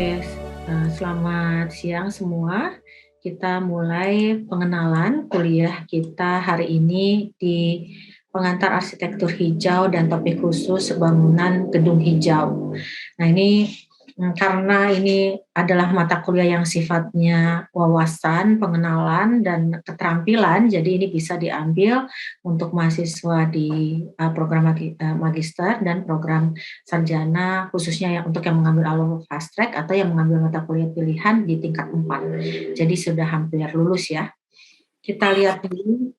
Oke, selamat siang semua. Kita mulai pengenalan kuliah kita hari ini di pengantar arsitektur hijau dan topik khusus bangunan gedung hijau. Nah ini karena ini adalah mata kuliah yang sifatnya wawasan, pengenalan, dan keterampilan, jadi ini bisa diambil untuk mahasiswa di program magister dan program sarjana, khususnya untuk yang mengambil alur fast track atau yang mengambil mata kuliah pilihan di tingkat 4. Jadi sudah hampir lulus ya. Kita lihat dulu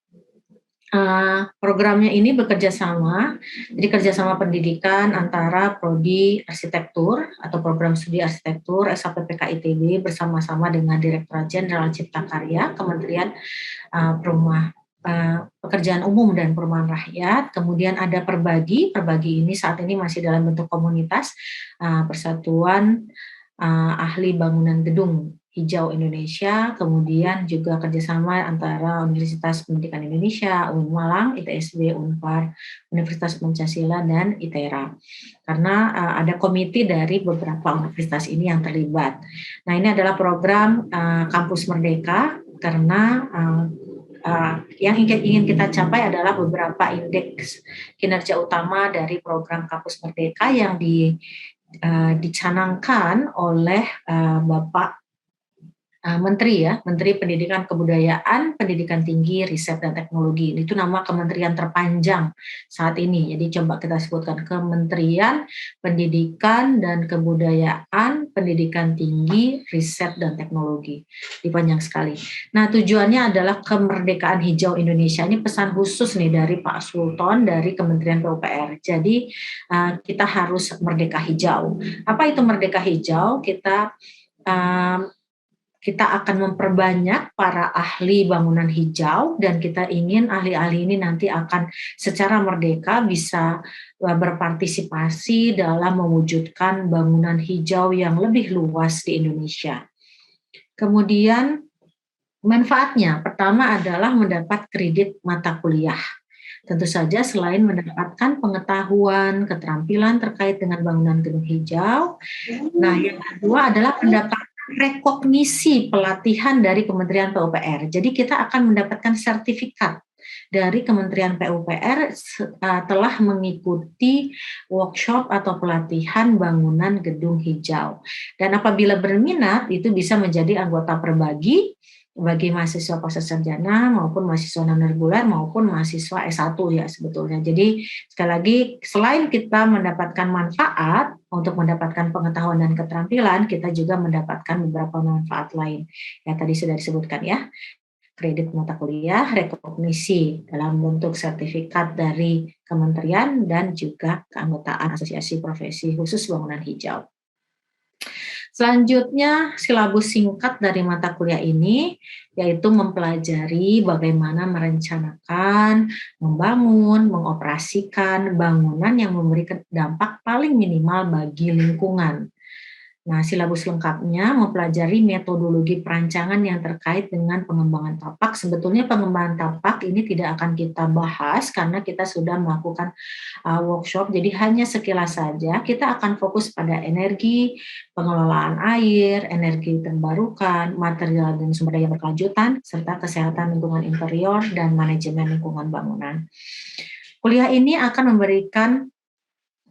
programnya ini bekerja sama, jadi kerjasama pendidikan antara Prodi Arsitektur atau Program Studi Arsitektur SAPPK ITB bersama-sama dengan Direktorat Jenderal Cipta Karya, Kementerian Pekerjaan Umum dan Perumahan Rakyat. Kemudian ada Perbagi ini saat ini masih dalam bentuk komunitas, Persatuan Ahli Bangunan Gedung Hijau Indonesia, kemudian juga kerjasama antara Universitas Pendidikan Indonesia, UIN Malang, ITSB, Unpar, Universitas Pancasila, dan ITERA. Karena ada komite dari beberapa universitas ini yang terlibat. Nah, ini adalah program Kampus Merdeka, karena yang ingin kita capai adalah beberapa indeks kinerja utama dari program Kampus Merdeka yang dicanangkan oleh Bapak Menteri Menteri Pendidikan Kebudayaan, Pendidikan Tinggi, Riset dan Teknologi. Itu nama kementerian terpanjang saat ini. Jadi coba kita sebutkan Kementerian Pendidikan dan Kebudayaan, Pendidikan Tinggi, Riset dan Teknologi. Dipanjang sekali. Nah, tujuannya adalah kemerdekaan hijau Indonesia. Ini pesan khusus nih dari Pak Sultan dari Kementerian PUPR. Jadi kita harus merdeka hijau. Apa itu merdeka hijau? Kita akan memperbanyak para ahli bangunan hijau dan kita ingin ahli-ahli ini nanti akan secara merdeka bisa berpartisipasi dalam mewujudkan bangunan hijau yang lebih luas di Indonesia. Kemudian manfaatnya pertama adalah mendapat kredit mata kuliah. Tentu saja selain mendapatkan pengetahuan, keterampilan terkait dengan bangunan gedung hijau, nah yang kedua adalah mendapatkan rekognisi pelatihan dari Kementerian PUPR. Jadi kita akan mendapatkan sertifikat dari Kementerian PUPR telah mengikuti workshop atau pelatihan bangunan gedung hijau. Dan apabila berminat itu bisa menjadi anggota Perbagi bagi mahasiswa pascasarjana maupun mahasiswa non reguler maupun mahasiswa S1 ya sebetulnya. Jadi sekali lagi selain kita mendapatkan manfaat untuk mendapatkan pengetahuan dan keterampilan, kita juga mendapatkan beberapa manfaat lain yang tadi sudah disebutkan ya. Kredit mata kuliah, rekognisi dalam bentuk sertifikat dari kementerian dan juga keanggotaan asosiasi profesi khusus bangunan hijau. Selanjutnya, silabus singkat dari mata kuliah ini yaitu mempelajari bagaimana merencanakan, membangun, mengoperasikan bangunan yang memberikan dampak paling minimal bagi lingkungan. Nah, silabus lengkapnya mempelajari metodologi perancangan yang terkait dengan pengembangan tapak. Sebetulnya pengembangan tapak ini tidak akan kita bahas karena kita sudah melakukan workshop, jadi hanya sekilas saja. Kita akan fokus pada energi, pengelolaan air, energi terbarukan, material dan sumber daya berkelanjutan, serta kesehatan lingkungan interior dan manajemen lingkungan bangunan. Kuliah ini akan memberikan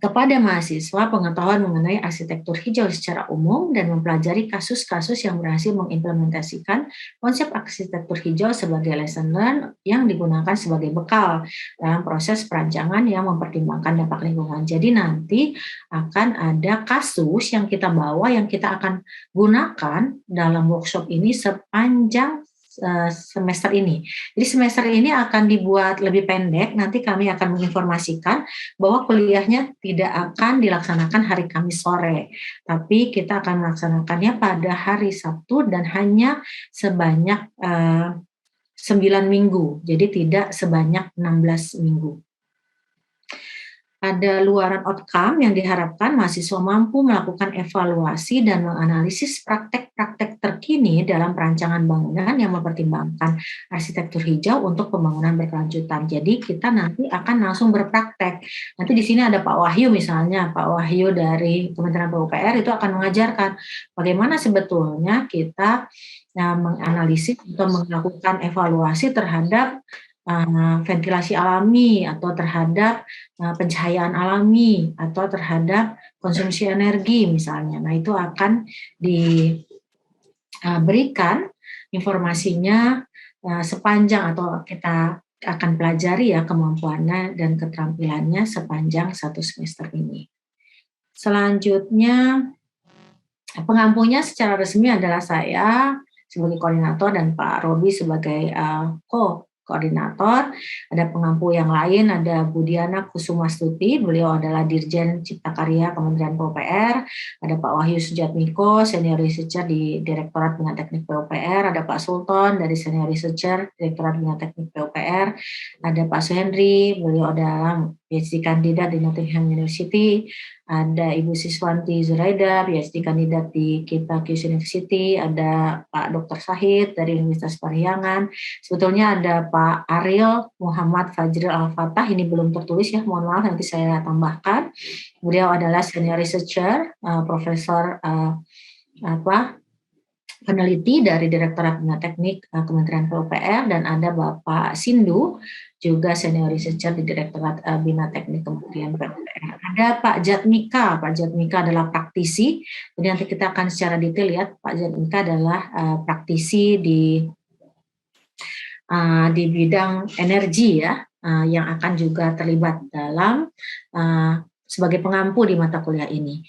kepada mahasiswa pengetahuan mengenai arsitektur hijau secara umum dan mempelajari kasus-kasus yang berhasil mengimplementasikan konsep arsitektur hijau sebagai lesson learned yang digunakan sebagai bekal dalam proses perancangan yang mempertimbangkan dampak lingkungan. Jadi nanti akan ada kasus yang kita bawa yang kita akan gunakan dalam workshop ini sepanjang semester ini. Jadi semester ini akan dibuat lebih pendek, nanti kami akan menginformasikan bahwa kuliahnya tidak akan dilaksanakan hari Kamis sore, tapi kita akan melaksanakannya pada hari Sabtu dan hanya sebanyak 9 minggu, jadi tidak sebanyak 16 minggu. Ada luaran outcome yang diharapkan mahasiswa mampu melakukan evaluasi dan menganalisis praktek-praktek terkini dalam perancangan bangunan yang mempertimbangkan arsitektur hijau untuk pembangunan berkelanjutan. Jadi kita nanti akan langsung berpraktek. Nanti di sini ada Pak Wahyu misalnya, Pak Wahyu dari Kementerian PUPR itu akan mengajarkan bagaimana sebetulnya kita menganalisis atau melakukan evaluasi terhadap ventilasi alami atau terhadap pencahayaan alami atau terhadap konsumsi energi misalnya. Nah, itu akan diberikan informasinya sepanjang atau kita akan pelajari ya kemampuannya dan keterampilannya sepanjang 1 semester ini. Selanjutnya, pengampunya secara resmi adalah saya sebagai koordinator dan Pak Robi sebagai koordinator. Ada pengampu yang lain, ada Budiana Kusumastuti, beliau adalah Dirjen Cipta Karya Kementerian PUPR. Ada Pak Wahyu Sujatmiko, Senior Researcher di Direktorat Bina Teknik PUPR. Ada Pak Sultan dari Senior Researcher Direktorat Bina Teknik PUPR. Ada Pak Suhendri, beliau adalah PhD kandidat di Nottingham University. Ada Ibu Siswanti Zuraida, PhD kandidat di Kita Qs University, ada Pak Dr. Sahid dari Universitas Parahyangan. Sebetulnya ada Pak Ariel Muhammad Fajril Al-Fatah, ini belum tertulis ya, mohon maaf nanti saya tambahkan. Beliau adalah senior researcher, profesor peneliti dari Direktorat Bina Teknik Kementerian PUPR, dan ada Bapak Sindu, juga senior researcher di Direktorat Bina Teknik Kementerian PUPR. Ada Pak Jatmika, Pak Jatmika adalah praktisi, jadi nanti kita akan secara detail lihat Pak Jatmika adalah praktisi di bidang energi ya, yang akan juga terlibat dalam sebagai pengampu di mata kuliah ini.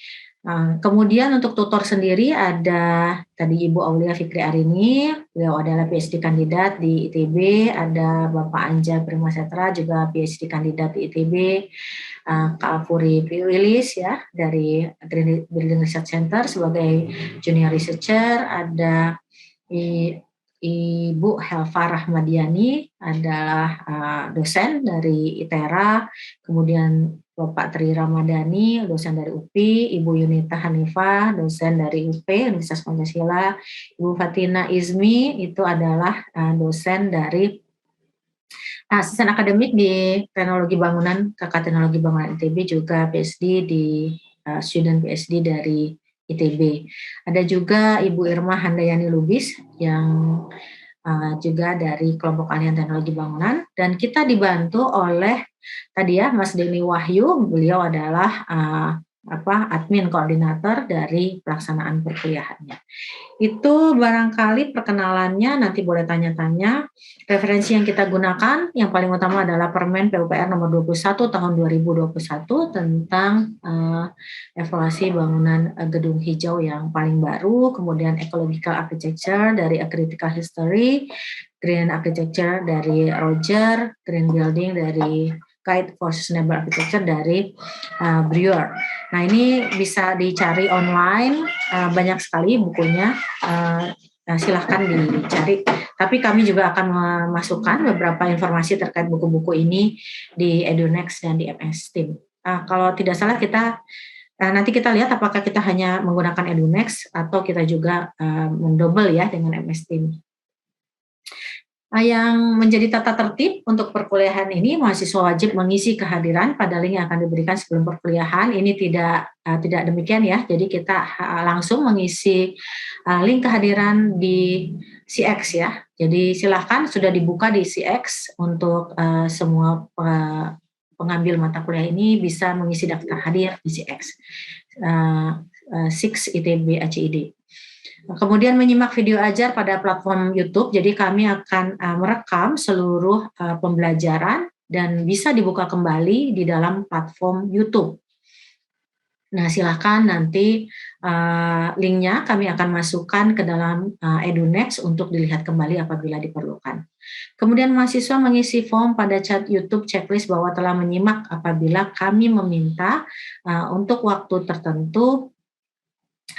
Kemudian untuk tutor sendiri ada tadi Ibu Aulia Fikri Arini, beliau adalah PhD kandidat di ITB, ada Bapak Anja Primasetra juga PhD kandidat di ITB, Kak Puri Willis ya dari Building Research Center sebagai junior researcher, ada Ibu Helva Rahmadiani adalah dosen dari ITERA, kemudian Bapak Tri Ramadhani, dosen dari UPI, Ibu Yunita Hanifah, dosen dari UP, Universitas Pancasila, Ibu Fatina Izmi, itu adalah dosen dari asisten akademik di Teknologi Bangunan, Kakak Teknologi Bangunan ITB, juga PhD di student PhD dari ITB. Ada juga Ibu Irma Handayani Lubis yang juga dari kelompok ahli teknologi bangunan, dan kita dibantu oleh tadi ya Mas Denny Wahyu, beliau adalah admin koordinator dari pelaksanaan perkuliahannya. Itu barangkali perkenalannya, nanti boleh tanya-tanya. Referensi yang kita gunakan yang paling utama adalah Permen PUPR nomor 21 tahun 2021 tentang evaluasi bangunan gedung hijau yang paling baru, kemudian Ecological Architecture dari A Critical History, Green Architecture dari Roger, Green Building dari Guide for Sustainable Architecture dari Brewer. Nah, ini bisa dicari online, banyak sekali bukunya, silahkan dicari. Tapi kami juga akan memasukkan beberapa informasi terkait buku-buku ini di EduNext dan di MS Team. Kalau tidak salah nanti kita lihat apakah kita hanya menggunakan EduNext atau kita juga mendouble ya dengan MS Team. Yang menjadi tata tertib untuk perkuliahan ini, mahasiswa wajib mengisi kehadiran pada link yang akan diberikan sebelum perkuliahan. Ini tidak demikian ya, jadi kita langsung mengisi link kehadiran di CX ya. Jadi silahkan sudah dibuka di CX untuk semua pengambil mata kuliah ini bisa mengisi daftar hadir di CX 6 ITB ACID. Kemudian menyimak video ajar pada platform YouTube, jadi kami akan merekam seluruh pembelajaran dan bisa dibuka kembali di dalam platform YouTube. Nah, silakan nanti linknya kami akan masukkan ke dalam EduNext untuk dilihat kembali apabila diperlukan. Kemudian mahasiswa mengisi form pada chat YouTube checklist bahwa telah menyimak apabila kami meminta untuk waktu tertentu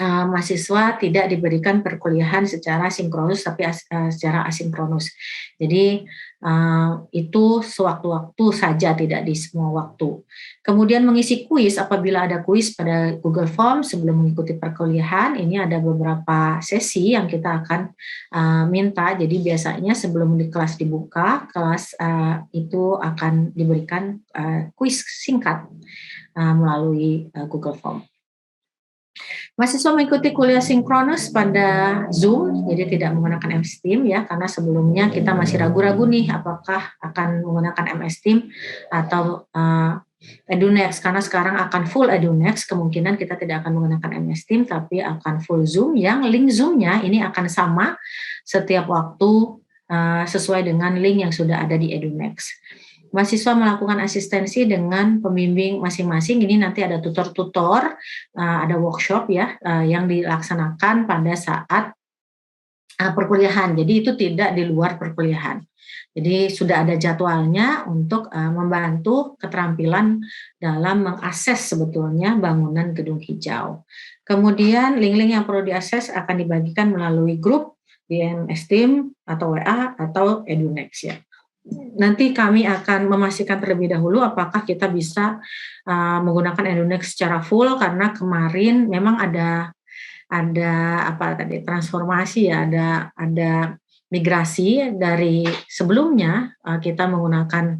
mahasiswa tidak diberikan perkuliahan secara sinkronus tapi secara asinkronus. Jadi itu sewaktu-waktu saja, tidak di semua waktu. Kemudian mengisi kuis, apabila ada kuis pada Google Form sebelum mengikuti perkuliahan, ini ada beberapa sesi yang kita akan minta. Jadi biasanya sebelum di kelas dibuka, kelas itu akan diberikan kuis singkat melalui Google Form. Mahasiswa mengikuti kuliah sinkronus pada Zoom, jadi tidak menggunakan MS Team ya, karena sebelumnya kita masih ragu-ragu nih apakah akan menggunakan MS Team atau EduNext, karena sekarang akan full EduNext, kemungkinan kita tidak akan menggunakan MS Team, tapi akan full Zoom, yang link Zoom-nya ini akan sama setiap waktu sesuai dengan link yang sudah ada di EduNext. Mahasiswa melakukan asistensi dengan pembimbing masing-masing. Ini nanti ada tutor-tutor, ada workshop ya yang dilaksanakan pada saat perkuliahan. Jadi itu tidak di luar perkuliahan. Jadi sudah ada jadwalnya untuk membantu keterampilan dalam mengakses sebetulnya bangunan gedung hijau. Kemudian link-link yang perlu diakses akan dibagikan melalui grup di MS Team atau WA atau EduNext ya. Nanti kami akan memastikan terlebih dahulu apakah kita bisa menggunakan EduNext secara full, karena kemarin memang ada apa tadi, transformasi ya, ada migrasi dari sebelumnya kita menggunakan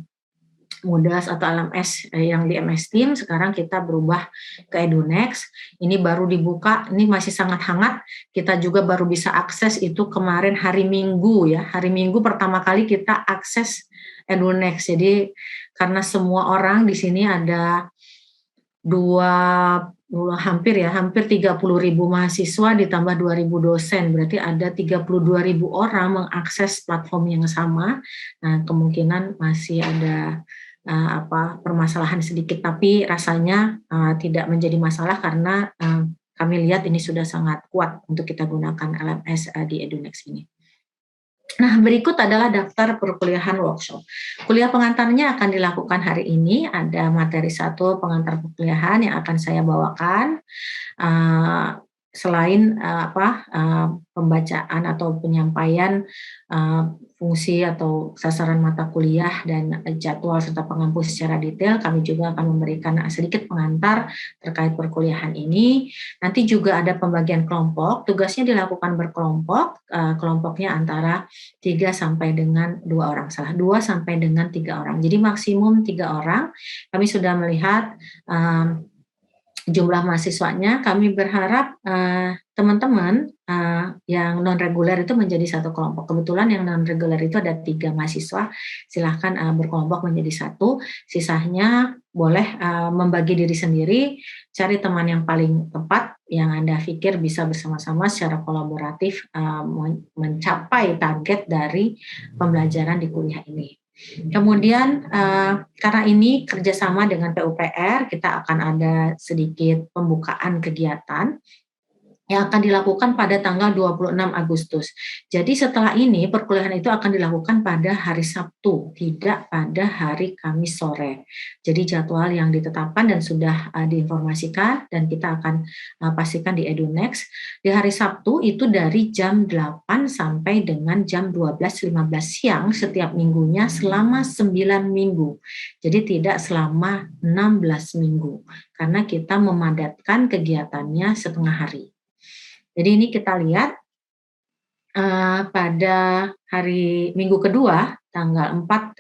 Moodle atau LMS yang di MS Team, sekarang kita berubah ke EduNext. Ini baru dibuka, ini masih sangat hangat. Kita juga baru bisa akses itu kemarin hari Minggu ya. Hari Minggu pertama kali kita akses EduNext. Jadi karena semua orang di sini ada hampir 30.000 mahasiswa ditambah 2.000 dosen, berarti ada 32.000 orang mengakses platform yang sama. Nah, kemungkinan masih ada permasalahan sedikit, tapi rasanya tidak menjadi masalah karena kami lihat ini sudah sangat kuat untuk kita gunakan LMS di EduNext ini. Nah, berikut adalah daftar perkuliahan workshop. Kuliah pengantarnya akan dilakukan hari ini. Ada materi 1 pengantar perkuliahan yang akan saya bawakan. Selain pembacaan atau penyampaian fungsi atau sasaran mata kuliah dan jadwal serta pengampu secara detail, kami juga akan memberikan sedikit pengantar terkait perkuliahan ini. Nanti juga ada pembagian kelompok, tugasnya dilakukan berkelompok, kelompoknya antara 3 sampai dengan 2 orang, 2 sampai dengan 3 orang. Jadi maksimum 3 orang. Kami sudah melihat jumlah mahasiswanya. Kami berharap teman-teman yang non-reguler itu menjadi satu kelompok. Kebetulan yang non-reguler itu ada 3 mahasiswa, silahkan berkelompok menjadi 1. Sisanya boleh membagi diri sendiri, cari teman yang paling tepat, yang Anda pikir bisa bersama-sama secara kolaboratif mencapai target dari pembelajaran di kuliah ini. Kemudian karena ini kerjasama dengan PUPR, kita akan ada sedikit pembukaan kegiatan yang akan dilakukan pada tanggal 26 Agustus. Jadi setelah ini perkuliahan itu akan dilakukan pada hari Sabtu, tidak pada hari Kamis sore. Jadi jadwal yang ditetapkan dan sudah diinformasikan dan kita akan pastikan di EduNext. Di hari Sabtu itu dari jam 8 sampai dengan jam 12.15 siang setiap minggunya selama 9 minggu. Jadi tidak selama 16 minggu karena kita memadatkan kegiatannya setengah hari. Jadi ini kita lihat pada hari Minggu kedua tanggal 4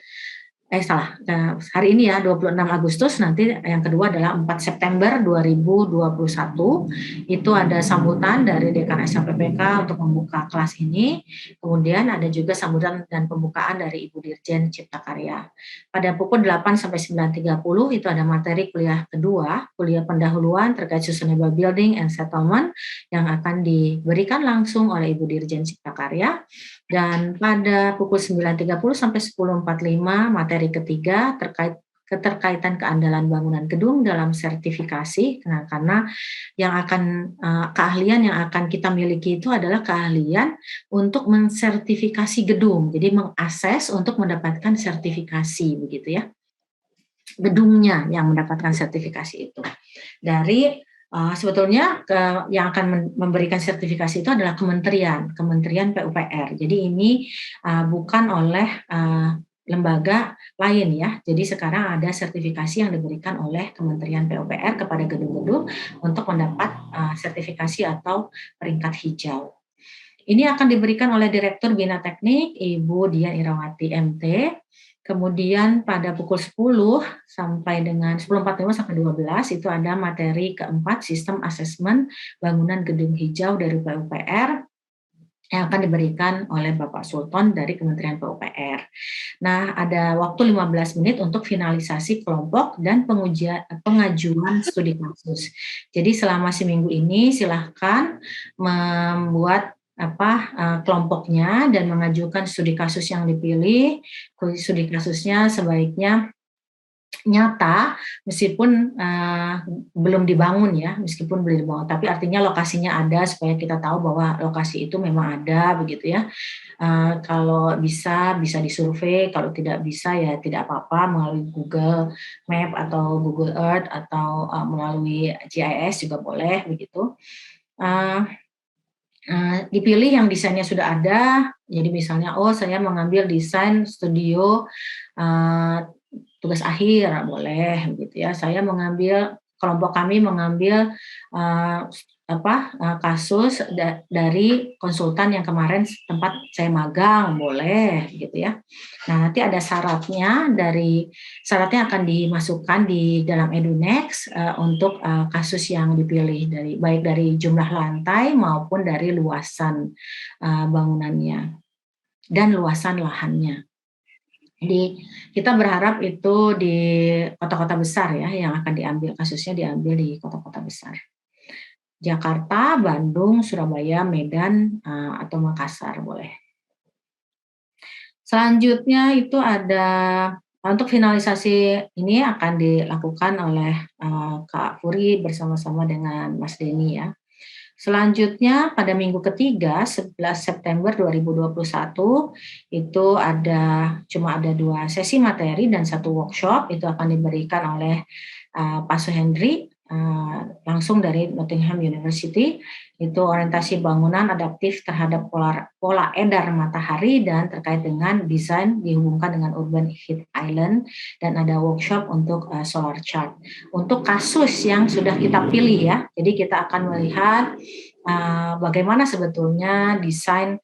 hari ini ya 26 Agustus, nanti yang kedua adalah 4 September 2021, itu ada sambutan dari Dekan SLPPK untuk membuka kelas ini, kemudian ada juga sambutan dan pembukaan dari Ibu Dirjen Cipta Karya. Pada pukul 8 sampai 9.30 itu ada materi kuliah kedua, kuliah pendahuluan terkait Sustainable Building and Settlement yang akan diberikan langsung oleh Ibu Dirjen Cipta Karya. Dan pada pukul 9.30 sampai 10.45 materi ketiga terkait keterkaitan keandalan bangunan gedung dalam sertifikasi, karena yang akan keahlian yang akan kita miliki itu adalah keahlian untuk mensertifikasi gedung, jadi mengakses untuk mendapatkan sertifikasi begitu ya, gedungnya yang mendapatkan sertifikasi itu dari sebetulnya yang akan memberikan sertifikasi itu adalah Kementerian PUPR. Jadi ini bukan oleh lembaga lain ya. Jadi sekarang ada sertifikasi yang diberikan oleh Kementerian PUPR kepada gedung-gedung untuk mendapat sertifikasi atau peringkat hijau. Ini akan diberikan oleh Direktur Bina Teknik Ibu Dian Irawati MT. Kemudian pada pukul 10 sampai dengan 10.45 sampai 12 itu ada materi keempat sistem asesmen bangunan gedung hijau dari PUPR yang akan diberikan oleh Bapak Sultan dari Kementerian PUPR. Nah, ada waktu 15 menit untuk finalisasi kelompok dan pengajuan studi kasus. Jadi selama seminggu ini silahkan membuat kelompoknya dan mengajukan studi kasus yang dipilih. Studi kasusnya sebaiknya nyata meskipun belum dibangun ya, meskipun belum dibangun, tapi artinya lokasinya ada supaya kita tahu bahwa lokasi itu memang ada begitu ya. Kalau bisa disurvei, kalau tidak bisa ya tidak apa-apa melalui Google Map atau Google Earth atau melalui GIS juga boleh begitu. Dipilih yang desainnya sudah ada, jadi misalnya saya mengambil desain studio tugas akhir boleh gitu ya. Kelompok kami mengambil kasus dari konsultan yang kemarin tempat saya magang boleh gitu ya. Nah, nanti ada syaratnya akan dimasukkan di dalam EduNext untuk kasus yang dipilih baik dari jumlah lantai maupun dari luasan bangunannya dan luasan lahannya. Jadi kita berharap itu di kota-kota besar ya yang akan kasusnya diambil di kota-kota besar. Jakarta, Bandung, Surabaya, Medan, atau Makassar boleh. Selanjutnya itu ada untuk finalisasi ini akan dilakukan oleh Kak Puri bersama-sama dengan Mas Denny ya. Selanjutnya pada minggu ketiga 11 September 2021 itu cuma ada 2 sesi materi dan 1 workshop itu akan diberikan oleh Pak Suhendri langsung dari Nottingham University. Itu orientasi bangunan adaptif terhadap pola edar matahari dan terkait dengan desain dihubungkan dengan urban heat island, dan ada workshop untuk solar chart. Untuk kasus yang sudah kita pilih ya, jadi kita akan melihat bagaimana sebetulnya desain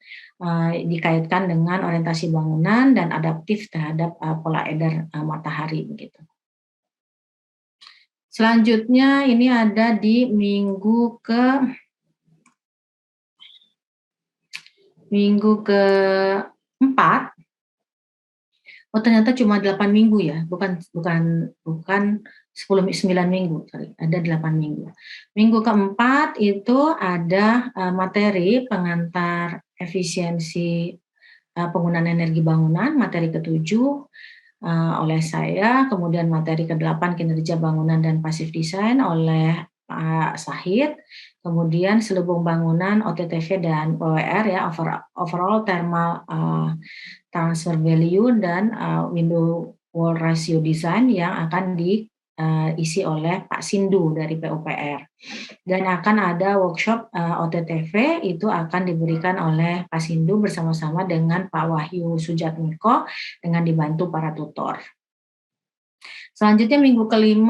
dikaitkan dengan orientasi bangunan dan adaptif terhadap pola edar matahari begitu. Selanjutnya ini ada di minggu ke-4. Ternyata cuma 8 minggu ya, bukan 9 minggu, sorry, ada 8 minggu. Minggu ke-4 itu ada materi pengantar efisiensi penggunaan energi bangunan, materi ke-7 oleh saya, kemudian materi ke-8 kinerja bangunan dan pasif design oleh Pak Sahid, kemudian selubung bangunan OTTV dan OWR ya, overall thermal transfer value dan window wall ratio design yang akan diisi oleh Pak Sindu dari PUPR. Dan akan ada workshop OTTV itu akan diberikan oleh Pak Sindu bersama-sama dengan Pak Wahyu Sujatmiko dengan dibantu para tutor. Selanjutnya minggu ke-5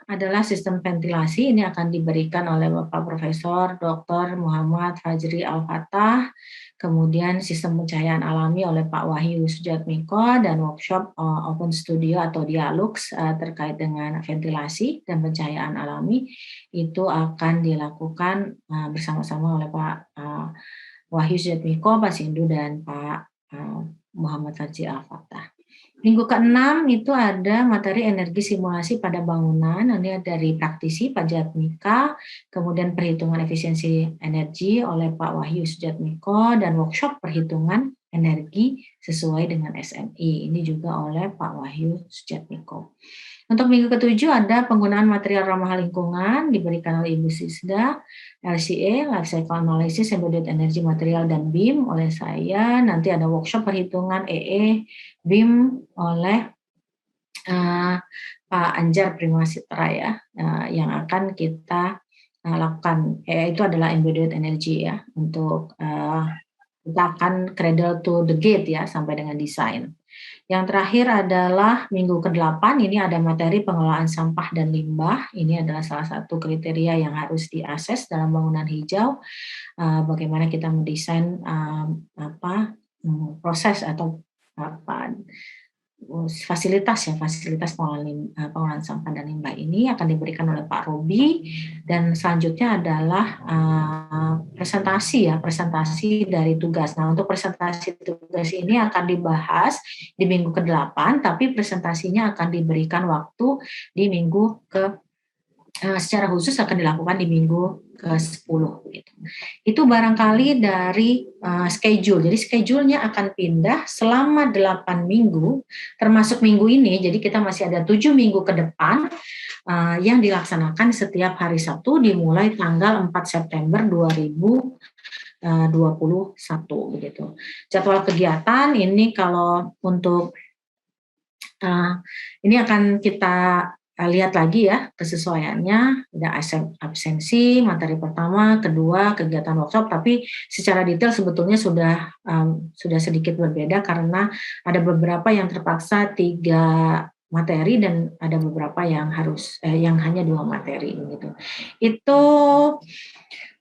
adalah sistem ventilasi, ini akan diberikan oleh Bapak Profesor Dr. Muhammad Fajri Al-Fatah, kemudian sistem pencahayaan alami oleh Pak Wahyu Sujatmiko, dan workshop open studio atau dialog terkait dengan ventilasi dan pencahayaan alami itu akan dilakukan bersama-sama oleh Pak Wahyu Sujatmiko, Pak Sindu, dan Pak Muhammad Fajri Al-Fatah. Minggu ke-6 itu ada materi energi simulasi pada bangunan, ini dari praktisi Pak Jatmika, kemudian perhitungan efisiensi energi oleh Pak Wahyu Sujatmiko, dan workshop perhitungan energi sesuai dengan SNI, ini juga oleh Pak Wahyu Sujatmiko. Untuk minggu ke-7 ada penggunaan material ramah lingkungan diberikan oleh Ibu Sisda, LCA, Life Cycle Analysis, Embedded Energy Material, dan BIM oleh saya. Nanti ada workshop perhitungan EE, BIM oleh Pak Anjar Primasitra ya, yang akan kita lakukan. Itu adalah Embedded Energy ya, untuk kita akan cradle to the gate ya, sampai dengan desain. Yang terakhir adalah minggu ke-8, ini ada materi pengelolaan sampah dan limbah. Ini adalah salah satu kriteria yang harus diakses dalam bangunan hijau. Bagaimana kita mendesain proses atau apa fasilitas pengelolaan sampah dan limbah ini akan diberikan oleh Pak Robi, dan selanjutnya adalah presentasi dari tugas. Nah, untuk presentasi tugas ini akan dibahas di minggu ke-8, tapi presentasinya akan diberikan waktu di minggu secara khusus akan dilakukan di minggu ke-10 gitu. Itu barangkali dari schedule. Jadi schedule-nya akan pindah selama 8 minggu, termasuk minggu ini. Jadi kita masih ada 7 minggu ke depan yang dilaksanakan setiap hari Sabtu dimulai tanggal 4 September 2021 begitu. Jadwal kegiatan ini kalau untuk ini akan kita lihat lagi ya kesesuaiannya, ada absensi, materi pertama, kedua, kegiatan workshop, tapi secara detail sebetulnya sudah sedikit berbeda karena ada beberapa yang terpaksa 3 materi dan ada beberapa yang yang hanya 2 materi gitu. Itu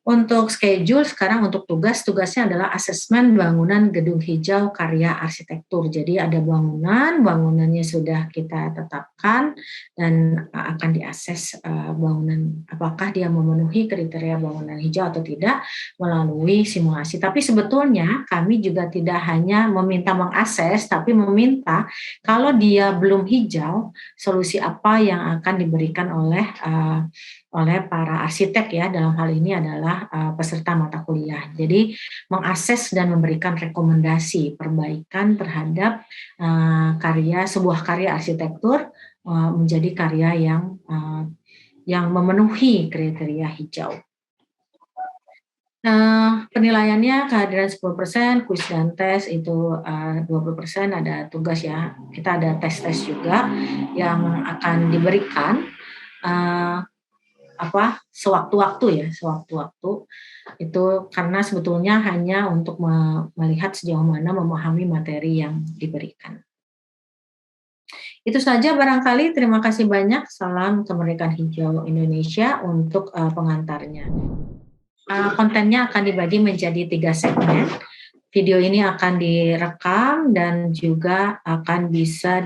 untuk schedule. Sekarang untuk tugasnya adalah asesmen bangunan gedung hijau karya arsitektur. Jadi ada bangunannya sudah kita tetapkan dan akan diakses bangunan apakah dia memenuhi kriteria bangunan hijau atau tidak melalui simulasi. Tapi sebetulnya kami juga tidak hanya meminta mengakses, tapi meminta kalau dia belum hijau, solusi apa yang akan diberikan oleh para arsitek ya, dalam hal ini adalah peserta mata kuliah. Jadi mengakses dan memberikan rekomendasi perbaikan terhadap sebuah karya arsitektur menjadi karya yang memenuhi kriteria hijau. Penilaiannya kehadiran 10%, kuis dan tes itu 20%, ada tugas ya. Kita ada tes-tes juga yang akan diberikan sewaktu-waktu itu, karena sebetulnya hanya untuk melihat sejauh mana memahami materi yang diberikan. Itu saja barangkali. Terima kasih banyak. Salam Kemerdekaan Hijau Indonesia untuk pengantarnya. Kontennya akan dibagi menjadi 3 segmen. Video ini akan direkam dan juga akan bisa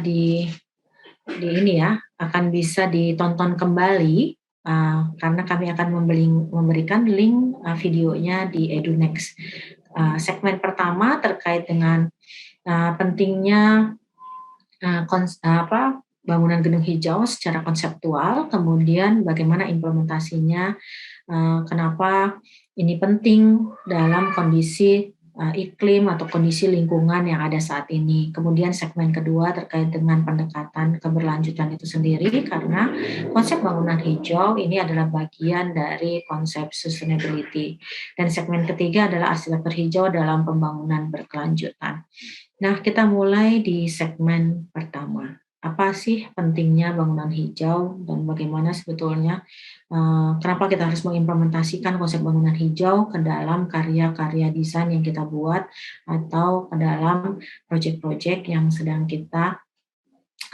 akan bisa ditonton kembali. Karena kami akan memberikan link videonya di EduNext. Segmen pertama terkait dengan pentingnya bangunan gedung hijau secara konseptual, kemudian bagaimana implementasinya, kenapa ini penting dalam kondisi iklim atau kondisi lingkungan yang ada saat ini. Kemudian segmen kedua terkait dengan pendekatan keberlanjutan itu sendiri, karena konsep bangunan hijau ini adalah bagian dari konsep sustainability. Dan segmen ketiga adalah arsitektur hijau dalam pembangunan berkelanjutan. Nah, kita mulai di segmen pertama. Apa sih pentingnya bangunan hijau dan bagaimana sebetulnya kenapa kita harus mengimplementasikan konsep bangunan hijau ke dalam karya-karya desain yang kita buat atau ke dalam proyek-proyek yang sedang kita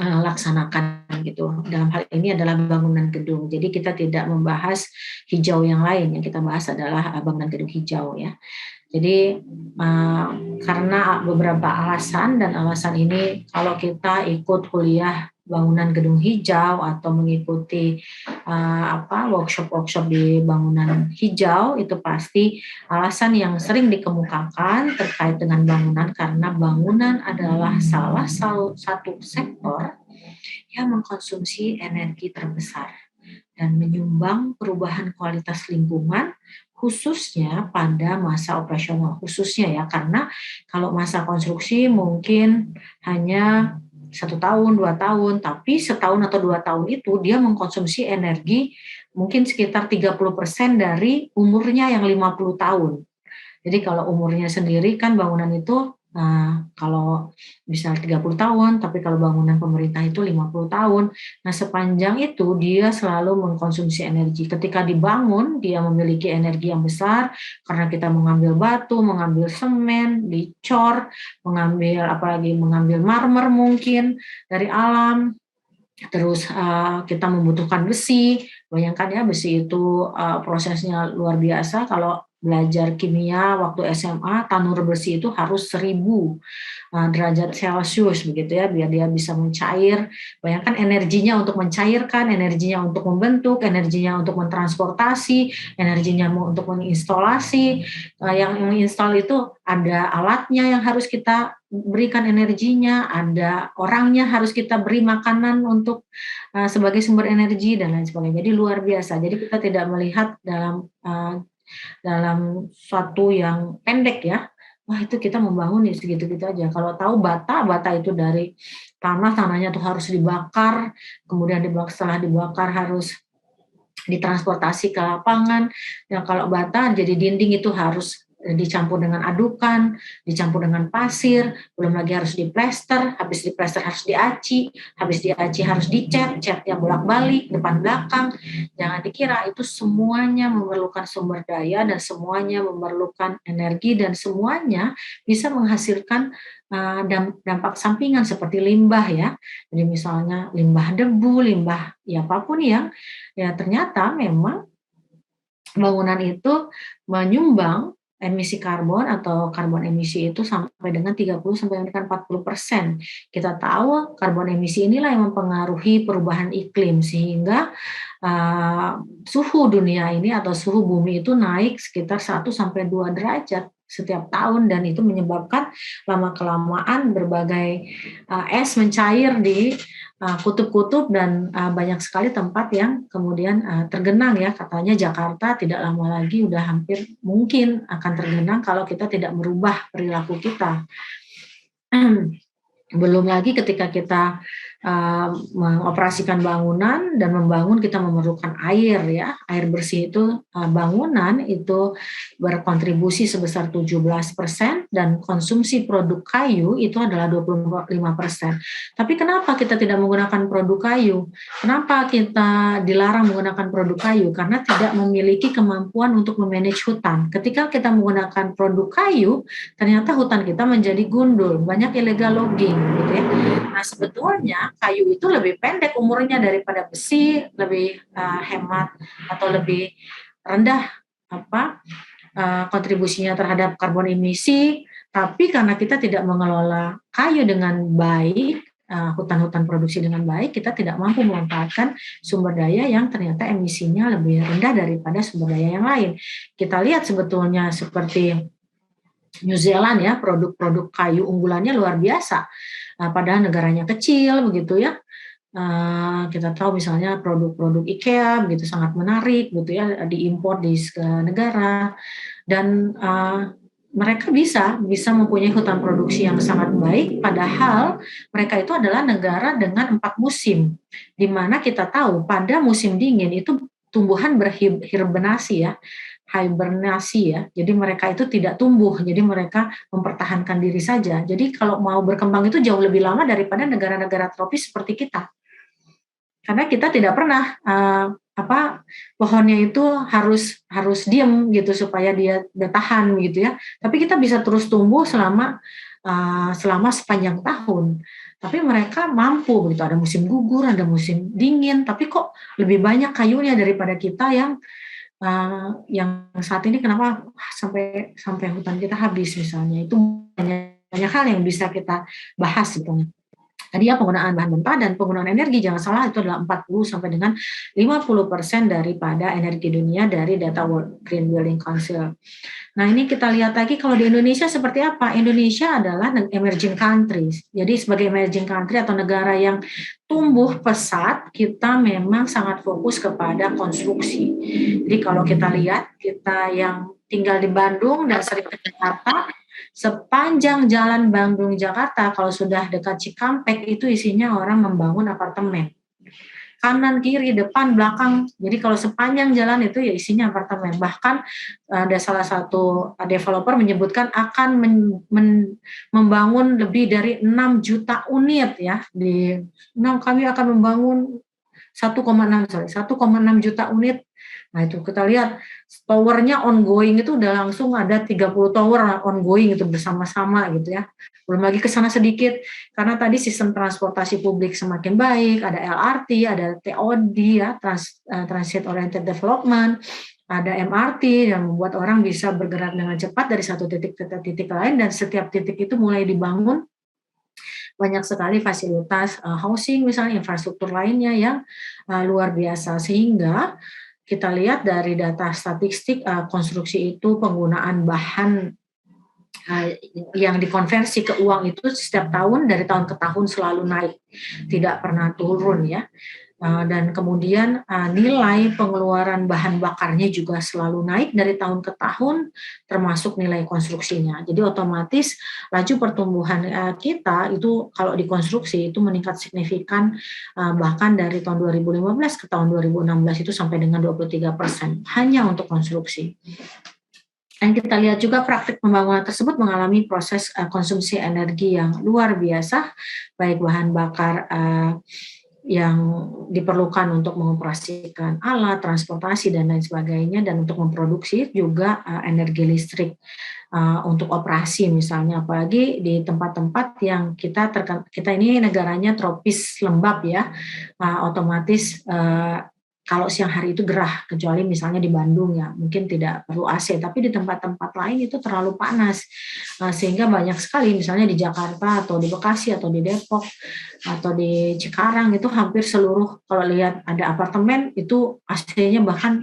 laksanakan gitu. Dalam hal ini adalah bangunan gedung. Jadi kita tidak membahas hijau yang lain, yang kita bahas adalah bangunan gedung hijau ya. Jadi karena beberapa alasan, dan alasan ini kalau kita ikut kuliah bangunan gedung hijau atau mengikuti workshop di bangunan hijau, itu pasti alasan yang sering dikemukakan terkait dengan bangunan, karena bangunan adalah salah satu sektor yang mengkonsumsi energi terbesar dan menyumbang perubahan kualitas lingkungan, khususnya pada masa operasional, khususnya ya, karena kalau masa konstruksi mungkin hanya 1 tahun, 2 tahun, tapi setahun atau 2 tahun itu dia mengkonsumsi energi mungkin sekitar 30% dari umurnya yang 50 tahun. Jadi kalau umurnya sendiri kan bangunan itu Kalau bisa 30 tahun, tapi kalau bangunan pemerintah itu 50 tahun. Nah, sepanjang itu dia selalu mengkonsumsi energi. Ketika dibangun, dia memiliki energi yang besar karena kita mengambil batu, mengambil semen, dicor, apalagi mengambil marmer mungkin dari alam. Terus kita membutuhkan besi. Bayangkan ya, besi itu prosesnya luar biasa. Kalau belajar kimia waktu SMA, tanur besi itu harus 1000 derajat Celcius begitu ya, biar dia bisa mencair. Bayangkan energinya untuk mencairkan, energinya untuk membentuk, energinya untuk mentransportasi, energinya untuk menginstalasi. Yang menginstal itu ada alatnya yang harus kita berikan energinya, ada orangnya harus kita beri makanan untuk sebagai sumber energi dan lain sebagainya. Jadi luar biasa. Jadi kita tidak melihat dalam suatu yang pendek ya. Wah, itu kita membangun ya segitu-gitu aja. Kalau tahu bata itu dari tanahnya tuh harus dibakar, kemudian setelah dibakar harus ditransportasi ke lapangan. Ya, kalau bata jadi dinding itu harus dicampur dengan adukan, dicampur dengan pasir, belum lagi harus diplester, habis diplester harus diaci, habis diaci harus dicat, catnya bolak-balik, depan belakang. Jangan dikira itu semuanya memerlukan sumber daya dan semuanya memerlukan energi dan semuanya bisa menghasilkan dampak sampingan seperti limbah ya. Jadi misalnya limbah debu, limbah ya apapun yang ya ternyata memang bangunan itu menyumbang emisi karbon atau karbon emisi itu sampai dengan 30 sampai dengan 40%. Kita tahu karbon emisi inilah yang mempengaruhi perubahan iklim sehingga suhu dunia ini atau suhu bumi itu naik sekitar 1 sampai 2 derajat setiap tahun dan itu menyebabkan lama-kelamaan berbagai es mencair di kutub-kutub dan banyak sekali tempat yang kemudian tergenang ya. Katanya Jakarta tidak lama lagi udah hampir mungkin akan tergenang kalau kita tidak merubah perilaku kita. Belum lagi ketika kita mengoperasikan bangunan dan membangun kita memerlukan air ya. Air bersih itu bangunan itu berkontribusi sebesar 17% dan konsumsi produk kayu itu adalah 25%. Tapi kenapa kita tidak menggunakan produk kayu? Kenapa kita dilarang menggunakan produk kayu? Karena tidak memiliki kemampuan untuk memanage hutan. Ketika kita menggunakan produk kayu, ternyata hutan kita menjadi gundul, banyak illegal logging gitu ya. Nah, sebetulnya kayu itu lebih pendek umurnya daripada besi, lebih hemat atau lebih rendah kontribusinya terhadap karbon emisi, tapi karena kita tidak mengelola kayu dengan baik, hutan-hutan produksi dengan baik, kita tidak mampu memanfaatkan sumber daya yang ternyata emisinya lebih rendah daripada sumber daya yang lain. Kita lihat sebetulnya seperti New Zealand ya, produk-produk kayu unggulannya luar biasa. Padahal negaranya kecil begitu ya. Kita tahu misalnya produk-produk IKEA begitu sangat menarik gitu ya, diimpor di negara dan mereka bisa mempunyai hutan produksi yang sangat baik, padahal mereka itu adalah negara dengan 4 musim, di mana kita tahu pada musim dingin itu tumbuhan berhibernasi ya, hibernasi ya. Jadi mereka itu tidak tumbuh, jadi mereka mempertahankan diri saja. Jadi kalau mau berkembang itu jauh lebih lama daripada negara-negara tropis seperti kita. Karena kita tidak pernah pohonnya itu harus diam gitu supaya dia bertahan gitu ya. Tapi kita bisa terus tumbuh selama sepanjang tahun. Tapi mereka mampu begitu, ada musim gugur, ada musim dingin, tapi kok lebih banyak kayunya daripada kita yang saat ini kenapa sampai hutan kita habis misalnya. Itu banyak hal yang bisa kita bahas gitu. Tadi ya penggunaan bahan mentah dan penggunaan energi, jangan salah itu adalah 40 sampai dengan 50% daripada energi dunia dari data World Green Building Council. Nah, ini kita lihat lagi kalau di Indonesia seperti apa. Indonesia adalah emerging countries. Jadi sebagai emerging country atau negara yang tumbuh pesat, kita memang sangat fokus kepada konstruksi. Jadi kalau kita lihat, kita yang tinggal di Bandung dan sering ke Jakarta, sepanjang jalan Bandung Jakarta kalau sudah dekat Cikampek itu isinya orang membangun apartemen. kanan, kiri, depan, belakang. Jadi kalau sepanjang jalan itu ya isinya apartemen. Bahkan ada salah satu developer menyebutkan akan membangun lebih dari 6 juta unit ya. Kami akan membangun 1,6 juta unit. Nah itu kita lihat towernya ongoing itu udah langsung ada 30 tower ongoing itu bersama-sama gitu ya. Belum lagi ke sana sedikit, karena tadi sistem transportasi publik semakin baik, ada LRT, ada TOD ya, Transit Oriented Development, ada MRT yang membuat orang bisa bergerak dengan cepat dari satu titik ke titik lain, dan setiap titik itu mulai dibangun banyak sekali fasilitas housing misalnya, infrastruktur lainnya yang luar biasa, sehingga kita lihat dari data statistik konstruksi itu penggunaan bahan yang dikonversi ke uang itu setiap tahun dari tahun ke tahun selalu naik, tidak pernah turun ya. Dan kemudian nilai pengeluaran bahan bakarnya juga selalu naik dari tahun ke tahun, termasuk nilai konstruksinya. Jadi otomatis laju pertumbuhan kita itu kalau dikonstruksi itu meningkat signifikan, bahkan dari tahun 2015 ke tahun 2016 itu sampai dengan 23% hanya untuk konstruksi. Dan kita lihat juga praktik pembangunan tersebut mengalami proses konsumsi energi yang luar biasa, baik bahan bakar yang diperlukan untuk mengoperasikan alat, transportasi, dan lain sebagainya, dan untuk memproduksi juga energi listrik untuk operasi misalnya, apalagi di tempat-tempat yang kita ini negaranya tropis lembab ya, otomatis kalau siang hari itu gerah, kecuali misalnya di Bandung ya, mungkin tidak perlu AC, tapi di tempat-tempat lain itu terlalu panas, sehingga banyak sekali misalnya di Jakarta atau di Bekasi atau di Depok atau di Cikarang itu hampir seluruh, kalau lihat ada apartemen itu AC-nya bahkan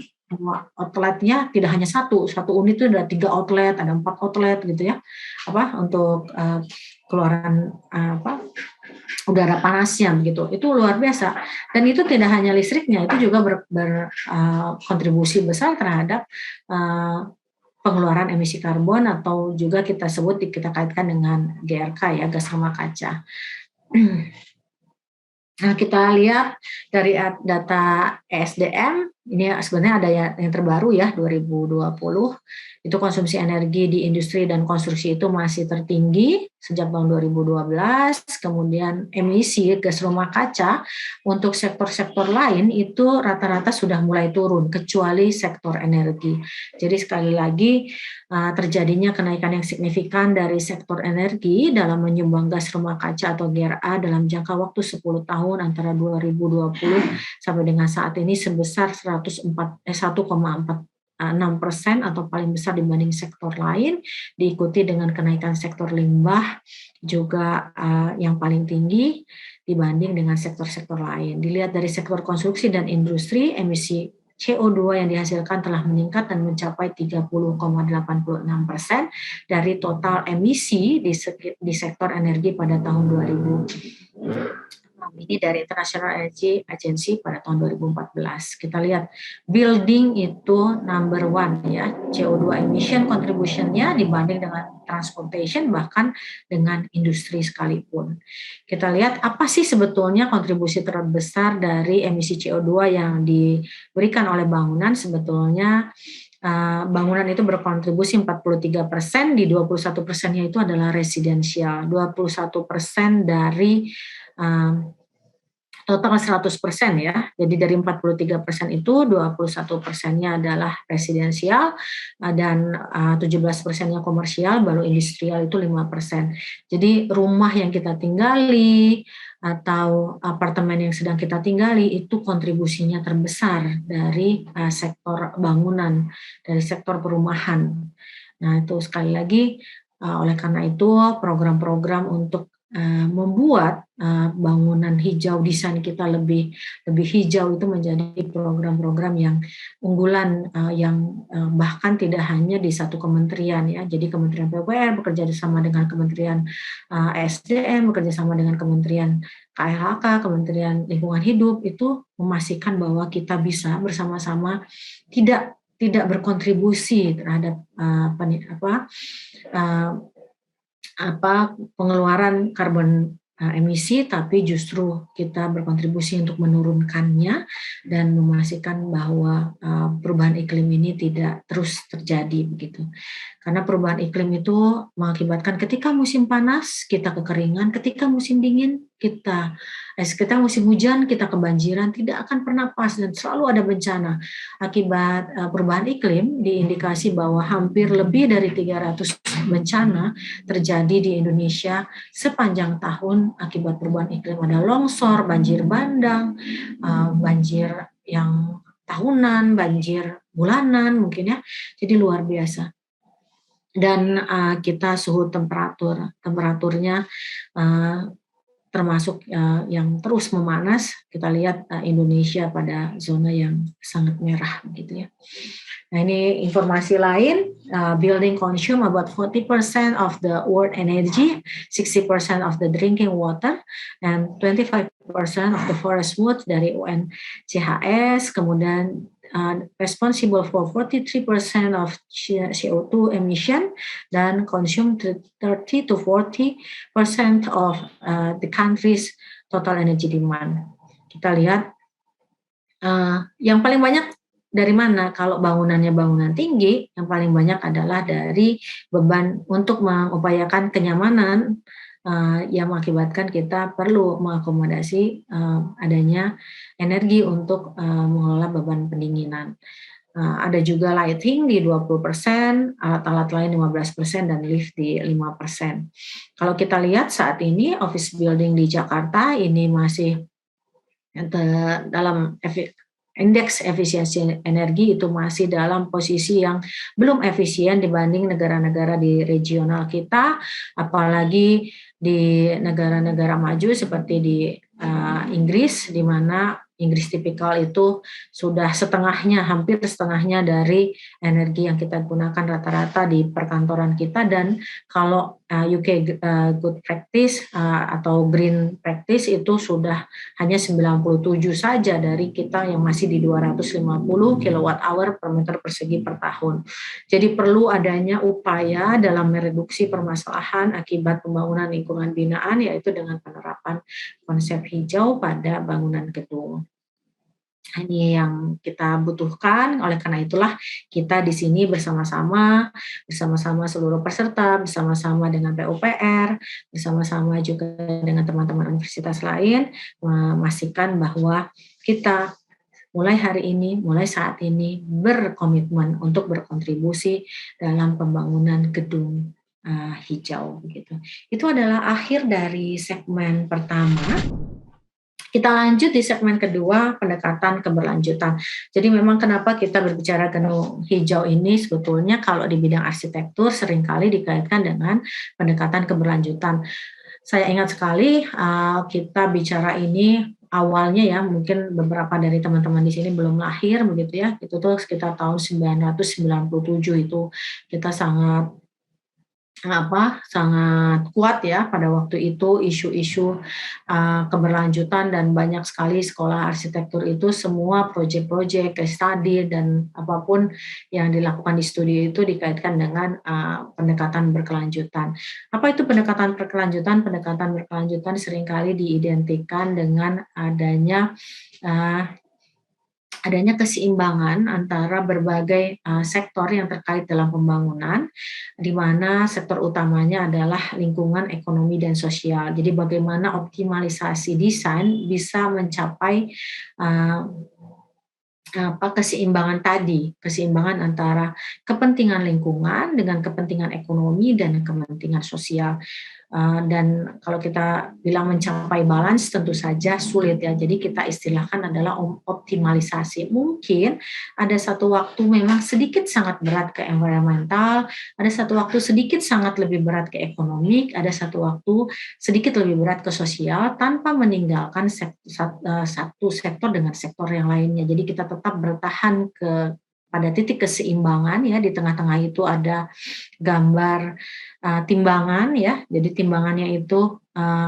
outletnya tidak hanya satu unit itu ada 3 outlet, ada 4 outlet gitu ya, untuk keluaran udara panasnya begitu. Itu luar biasa, dan itu tidak hanya listriknya, itu juga berkontribusi besar terhadap pengeluaran emisi karbon, atau juga kita kaitkan dengan GRK ya, gas rumah kaca. Nah, kita lihat dari data ESDM, ini sebenarnya ada yang terbaru ya, 2020, itu konsumsi energi di industri dan konstruksi itu masih tertinggi sejak tahun 2012, kemudian emisi gas rumah kaca untuk sektor-sektor lain itu rata-rata sudah mulai turun, kecuali sektor energi. Jadi sekali lagi, terjadinya kenaikan yang signifikan dari sektor energi dalam menyumbang gas rumah kaca atau GRA dalam jangka waktu 10 tahun antara 2020 sampai dengan saat ini sebesar 1,46% atau paling besar dibanding sektor lain, diikuti dengan kenaikan sektor limbah juga yang paling tinggi dibanding dengan sektor-sektor lain. Dilihat dari sektor konstruksi dan industri, emisi CO2 yang dihasilkan telah meningkat dan mencapai 30,86% dari total emisi di sektor energi pada tahun 2000. Ini dari International Energy Agency pada tahun 2014. Kita lihat building itu number one ya, CO2 emission contribution-nya dibanding dengan transportation, bahkan dengan industri sekalipun. Kita lihat apa sih sebetulnya kontribusi terbesar dari emisi CO2 yang diberikan oleh bangunan. Sebetulnya bangunan itu berkontribusi 43%, di 21%-nya itu adalah residensial, 21% dari total 100% ya. Jadi dari 43% itu 21%-nya adalah residensial dan 17%-nya komersial, baru industrial itu 5%. Jadi rumah yang kita tinggali atau apartemen yang sedang kita tinggali itu kontribusinya terbesar dari sektor bangunan, dari sektor perumahan. Nah, itu sekali lagi oleh karena itu program-program untuk membuat bangunan hijau, desain kita lebih hijau itu menjadi program-program yang unggulan, yang bahkan tidak hanya di satu kementerian ya. Jadi Kementerian PUPR bekerja sama dengan Kementerian ESDM, bekerja sama dengan Kementerian KLHK, Kementerian Lingkungan Hidup, itu memastikan bahwa kita bisa bersama-sama tidak berkontribusi terhadap pengeluaran karbon emisi, tapi justru kita berkontribusi untuk menurunkannya dan memastikan bahwa perubahan iklim ini tidak terus terjadi begitu. Karena perubahan iklim itu mengakibatkan ketika musim panas kita kekeringan, ketika musim dingin kita musim hujan kita kebanjiran, tidak akan pernah pas dan selalu ada bencana. Akibat perubahan iklim diindikasi bahwa hampir lebih dari 300 bencana terjadi di Indonesia sepanjang tahun akibat perubahan iklim. Ada longsor, banjir bandang, banjir yang tahunan, banjir bulanan mungkin ya. Jadi luar biasa. Dan kita suhu temperaturnya termasuk yang terus memanas. Kita lihat Indonesia pada zona yang sangat merah begitu ya. Nah, ini informasi lain, building consume about 40% of the world energy, 60% of the drinking water, and 25% of the forest wood dari UNCHS, kemudian responsible for 43% of CO2 emission dan consume 30 to 40% of the country's total energy demand. Kita lihat yang paling banyak dari mana? Kalau bangunannya bangunan tinggi, yang paling banyak adalah dari beban untuk mengupayakan kenyamanan yang mengakibatkan kita perlu mengakomodasi adanya energi untuk mengelola beban pendinginan. Ada juga lighting di 20%, alat-alat lain 15%, dan lift di 5%. Kalau kita lihat saat ini office building di Jakarta ini masih dalam indeks efisiensi energi itu masih dalam posisi yang belum efisien dibanding negara-negara di regional kita, apalagi di negara-negara maju seperti di Inggris, di mana Inggris tipikal itu sudah setengahnya, hampir setengahnya dari energi yang kita gunakan rata-rata di perkantoran kita. Dan kalau UK good practice atau green practice itu sudah hanya 97 saja dari kita yang masih di 250 kWh per meter persegi per tahun. Jadi perlu adanya upaya dalam mereduksi permasalahan akibat pembangunan lingkungan binaan, yaitu dengan penerapan konsep hijau pada bangunan gedung. Ini yang kita butuhkan. Oleh karena itulah kita di sini bersama-sama seluruh peserta, bersama-sama dengan PUPR, bersama-sama juga dengan teman-teman universitas lain, memastikan bahwa kita mulai hari ini, mulai saat ini berkomitmen untuk berkontribusi dalam pembangunan gedung hijau. Begitu. Itu adalah akhir dari segmen pertama. Kita lanjut di segmen kedua, pendekatan keberlanjutan. Jadi memang kenapa kita berbicara gedung hijau ini, sebetulnya kalau di bidang arsitektur seringkali dikaitkan dengan pendekatan keberlanjutan. Saya ingat sekali kita bicara ini awalnya ya, mungkin beberapa dari teman-teman di sini belum lahir begitu ya. Itu tuh sekitar tahun 1997 itu kita sangat kuat ya pada waktu itu isu-isu keberlanjutan, dan banyak sekali sekolah arsitektur itu semua proyek-proyek, case study, dan apapun yang dilakukan di studio itu dikaitkan dengan pendekatan berkelanjutan. Apa itu pendekatan berkelanjutan? Pendekatan berkelanjutan seringkali diidentikan dengan adanya keseimbangan antara berbagai sektor yang terkait dalam pembangunan, di mana sektor utamanya adalah lingkungan, ekonomi, dan sosial. Jadi bagaimana optimalisasi desain bisa mencapai keseimbangan antara kepentingan lingkungan dengan kepentingan ekonomi dan kepentingan sosial. Dan kalau kita bilang mencapai balance tentu saja sulit ya. Jadi kita istilahkan adalah optimalisasi. Mungkin ada satu waktu memang sedikit sangat berat ke environmental, ada satu waktu sedikit sangat lebih berat ke ekonomi, ada satu waktu sedikit lebih berat ke sosial, tanpa meninggalkan satu sektor dengan sektor yang lainnya. Jadi kita tetap bertahan ke pada titik keseimbangan ya, di tengah-tengah itu ada gambar timbangan ya. Jadi timbangannya itu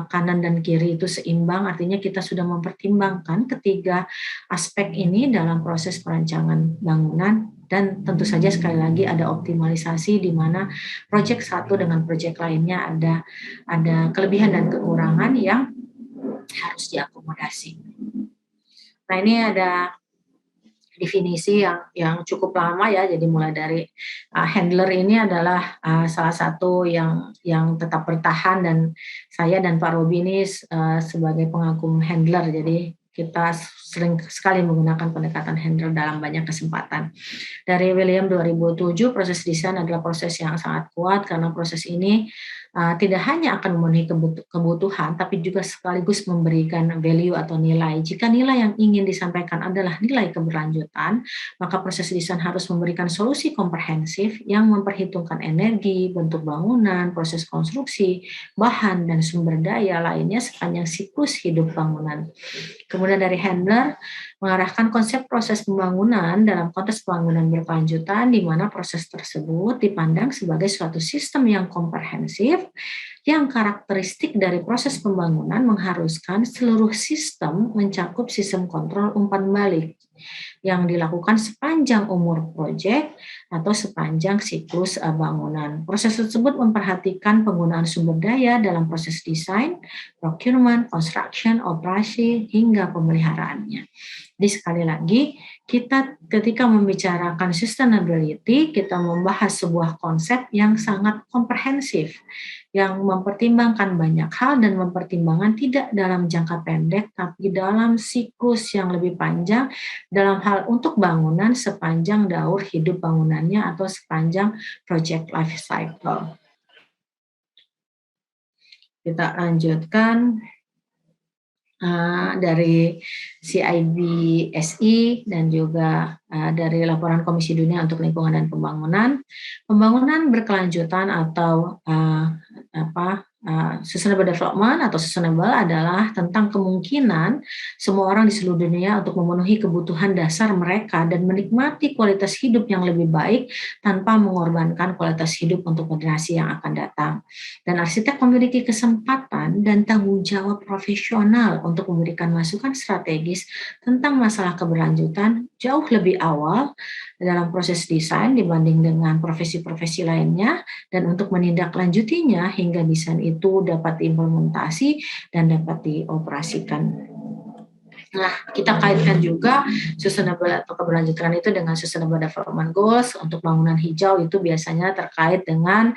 kanan dan kiri itu seimbang, artinya kita sudah mempertimbangkan ketiga aspek ini dalam proses perancangan bangunan. Dan tentu saja sekali lagi ada optimalisasi di mana proyek satu dengan proyek lainnya ada kelebihan dan kekurangan yang harus diakomodasi. Nah, ini ada definisi yang cukup lama ya. Jadi mulai dari handler ini adalah salah satu yang tetap bertahan, dan saya dan Pak Robi ini sebagai pengagum handler. Jadi kita sering sekali menggunakan pendekatan handler dalam banyak kesempatan. Dari William 2007, proses desain adalah proses yang sangat kuat karena proses ini tidak hanya akan memenuhi kebutuhan, tapi juga sekaligus memberikan value atau nilai. Jika nilai yang ingin disampaikan adalah nilai keberlanjutan, maka proses desain harus memberikan solusi komprehensif yang memperhitungkan energi, bentuk bangunan, proses konstruksi, bahan, dan sumber daya lainnya sepanjang siklus hidup bangunan. Kemudian dari handler, mengarahkan konsep proses pembangunan dalam konteks pembangunan berkelanjutan, di mana proses tersebut dipandang sebagai suatu sistem yang komprehensif, yang karakteristik dari proses pembangunan mengharuskan seluruh sistem mencakup sistem kontrol umpan balik yang dilakukan sepanjang umur proyek atau sepanjang siklus bangunan. Proses tersebut memperhatikan penggunaan sumber daya dalam proses desain, procurement, construction, operasi, hingga pemeliharaannya. Jadi sekali lagi, kita ketika membicarakan sustainability, kita membahas sebuah konsep yang sangat komprehensif, yang mempertimbangkan banyak hal dan mempertimbangkan tidak dalam jangka pendek, tapi dalam siklus yang lebih panjang, dalam hal untuk bangunan sepanjang daur hidup bangunannya atau sepanjang project life cycle. Kita lanjutkan. Dari CIBSI dan juga dari laporan Komisi Dunia untuk Lingkungan dan Pembangunan berkelanjutan atau sustainable development atau sustainable adalah tentang kemungkinan semua orang di seluruh dunia untuk memenuhi kebutuhan dasar mereka dan menikmati kualitas hidup yang lebih baik tanpa mengorbankan kualitas hidup untuk generasi yang akan datang. Dan arsitek memiliki kesempatan dan tanggung jawab profesional untuk memberikan masukan strategis tentang masalah keberlanjutan jauh lebih awal dalam proses desain dibanding dengan profesi-profesi lainnya, dan untuk menindaklanjutinya hingga desain itu dapat diimplementasi dan dapat dioperasikan. Nah, kita kaitkan juga sustainable atau keberlanjutan itu dengan sustainable development goals. Untuk bangunan hijau itu biasanya terkait dengan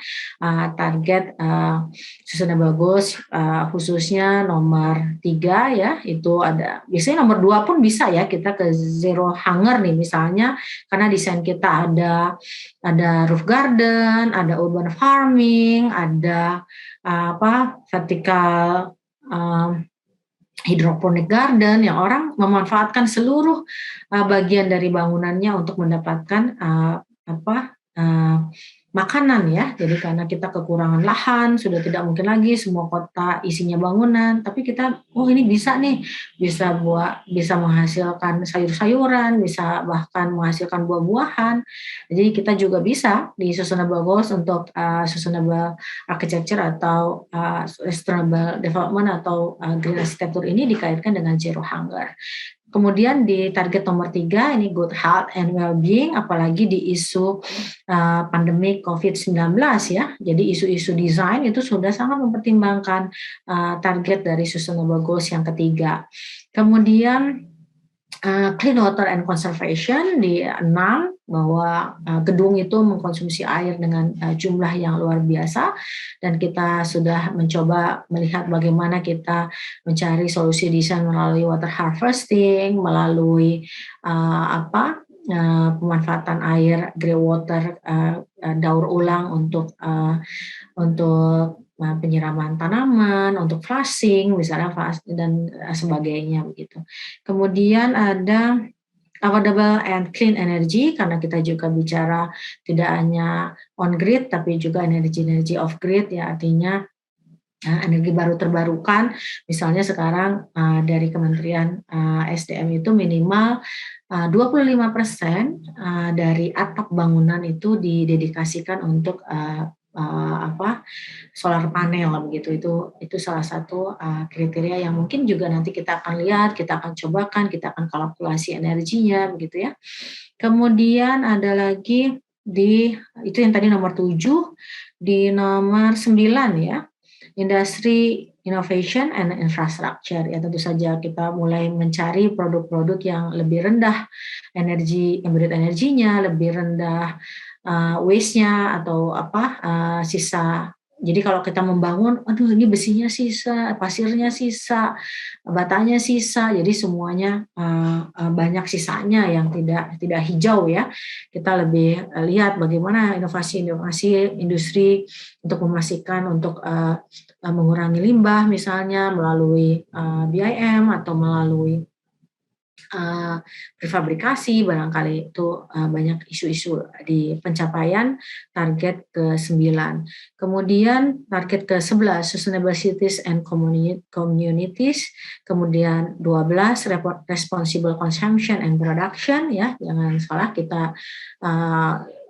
target sustainable goals, khususnya nomor 3 ya, itu ada. Biasanya nomor 2 pun bisa ya, kita ke zero hunger nih misalnya, karena desain kita ada roof garden, ada urban farming, ada vertical hidroponik garden, yang orang memanfaatkan seluruh bagian dari bangunannya untuk mendapatkan makanan ya. Jadi karena kita kekurangan lahan, sudah tidak mungkin lagi semua kota isinya bangunan, tapi kita ini bisa nih, bisa menghasilkan sayur-sayuran, bisa bahkan menghasilkan buah-buahan. Jadi kita juga bisa di sustainable goals untuk sustainable architecture atau sustainable development atau green architecture ini dikaitkan dengan zero hunger. Kemudian di target nomor 3 ini good health and well-being, apalagi di isu pandemi COVID-19 ya. Jadi isu-isu desain itu sudah sangat mempertimbangkan target dari sustainable goals yang ketiga. Kemudian clean water and conservation di 6, bahwa gedung itu mengkonsumsi air dengan jumlah yang luar biasa, dan kita sudah mencoba melihat bagaimana kita mencari solusi desain melalui water harvesting, melalui pemanfaatan air grey water, daur ulang untuk penyiraman tanaman, untuk flushing misalnya dan sebagainya begitu. Kemudian ada affordable and clean energy, karena kita juga bicara tidak hanya on grid tapi juga energi off grid ya, artinya energi baru terbarukan. Misalnya sekarang dari Kementerian SDM itu minimal 25% dari atap bangunan itu didedikasikan untuk solar panel begitu. Itu salah satu kriteria yang mungkin juga nanti kita akan lihat, kita akan cobakan, kita akan kalkulasi energinya begitu ya. Kemudian ada lagi itu yang tadi nomor 7, di nomor 9 ya, industri innovation and infrastructure. Ya tentu saja kita mulai mencari produk-produk yang lebih rendah embedded energinya, lebih rendah waste-nya atau sisa. Jadi kalau kita membangun, aduh ini besinya sisa, pasirnya sisa, batanya sisa, jadi semuanya banyak sisanya yang tidak hijau ya. Kita lebih lihat bagaimana inovasi-inovasi industri untuk memastikan untuk mengurangi limbah misalnya melalui BIM atau melalui prefabrikasi, barangkali itu banyak isu-isu di pencapaian target ke-9. Kemudian target ke-11 sustainable cities and communities, kemudian 12 responsible consumption and production ya, jangan salah kita